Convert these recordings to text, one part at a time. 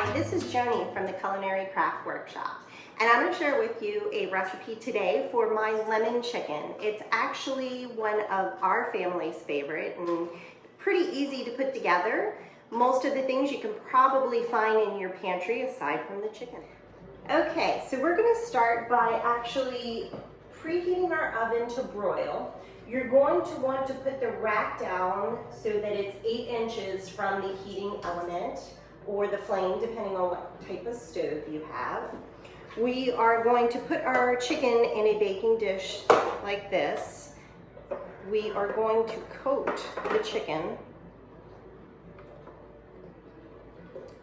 Hi, this is Joanie from the Culinary Craft Workshop, and I'm going to share with you a recipe today for my lemon chicken. It's actually one of our family's favorite and pretty easy to put together. Most of the things you can probably find in your pantry aside from the chicken. Okay, so we're going to start by actually preheating our oven to broil. You're going to want to put the rack down so that it's 8 inches from the heating element or the flame, depending on what type of stove you have. We are going to put our chicken in a baking dish like this. We are going to coat the chicken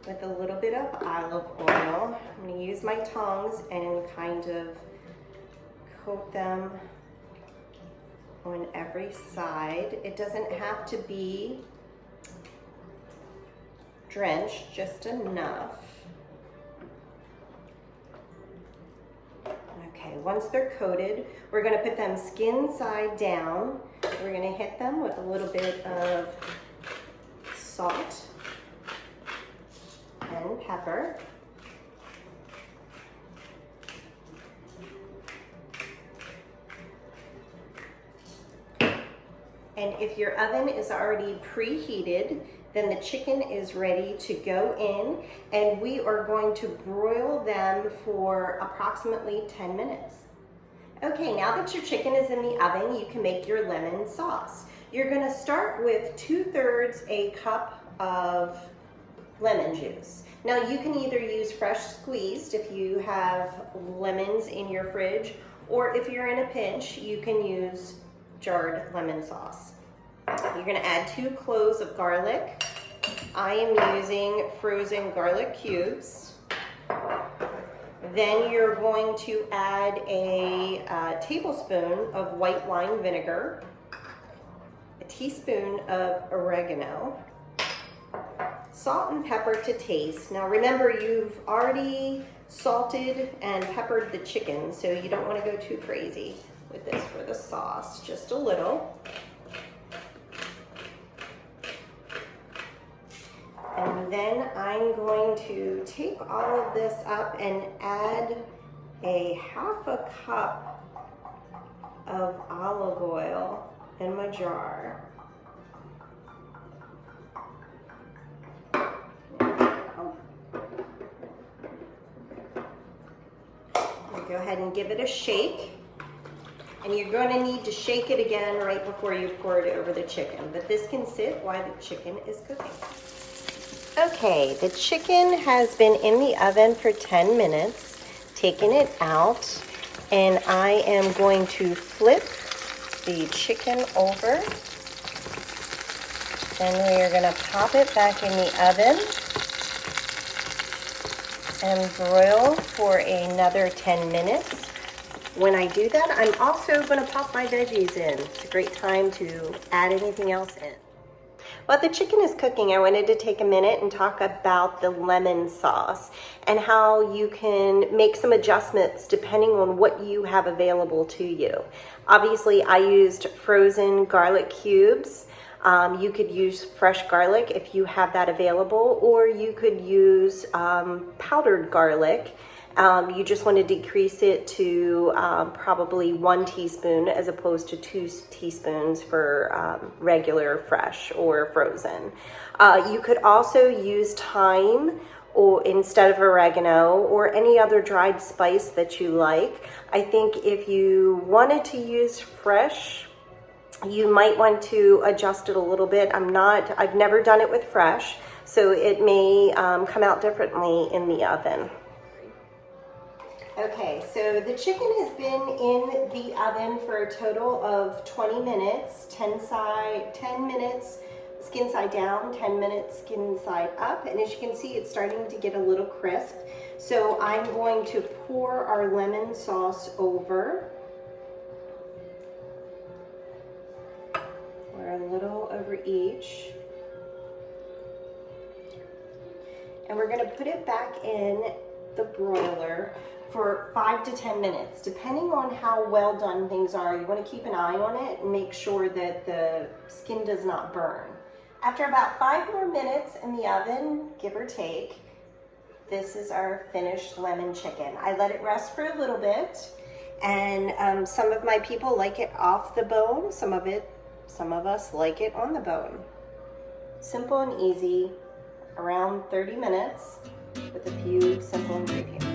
with a little bit of olive oil. I'm going to use my tongs and kind of coat them on every side. It doesn't have to be drenched, just enough. Okay, once they're coated, we're going to put them skin side down. We're going to hit them with a little bit of salt and pepper. And if your oven is already preheated, then the chicken is ready to go in, and we are going to broil them for approximately 10 minutes. Okay, now that your chicken is in the oven, you can make your lemon sauce. You're gonna start with 2/3 a cup of lemon juice. Now you can either use fresh squeezed if you have lemons in your fridge, or if you're in a pinch, you can use jarred lemon sauce. You're going to add 2 cloves of garlic. I am using frozen garlic cubes. Then you're going to add a tablespoon of white wine vinegar, a teaspoon of oregano, salt and pepper to taste. Now remember, you've already salted and peppered the chicken, so you don't want to go too crazy with this for the sauce, just a little. And then I'm going to take all of this up and add a 1/2 cup of olive oil in my jar. Go ahead and give it a shake. And you're going to need to shake it again right before you pour it over the chicken. But this can sit while the chicken is cooking. Okay, the chicken has been in the oven for 10 minutes. Taking it out, and I am going to flip the chicken over. Then we are going to pop it back in the oven and broil for another 10 minutes. When I do that, I'm also going to pop my veggies in. It's a great time to add anything else in. While the chicken is cooking, I wanted to take a minute and talk about the lemon sauce and how you can make some adjustments depending on what you have available to you. Obviously, I used frozen garlic cubes. You could use fresh garlic if you have that available, or you could use powdered garlic. You just want to decrease it to probably 1 teaspoon as opposed to 2 teaspoons for regular fresh or frozen. You could also use thyme or instead of oregano, or any other dried spice that you like. I think if you wanted to use fresh, you might want to adjust it a little bit. I've never done it with fresh, so it may come out differently in the oven. Okay, so the chicken has been in the oven for a total of 20 minutes, 10 minutes skin side down, 10 minutes skin side up, and as you can see, it's starting to get a little crisp. So I'm going to pour our lemon sauce over. Pour a little over each. And we're going to put it back in the broiler for 5 to 10 minutes. Depending on how well done things are, you want to keep an eye on it and make sure that the skin does not burn. After about 5 more minutes in the oven, give or take, This is our finished lemon chicken. I let it rest for a little bit, and some of my people like it off the bone. Some of us like it on the bone. Simple and easy, around 30 minutes with a few simple ingredients.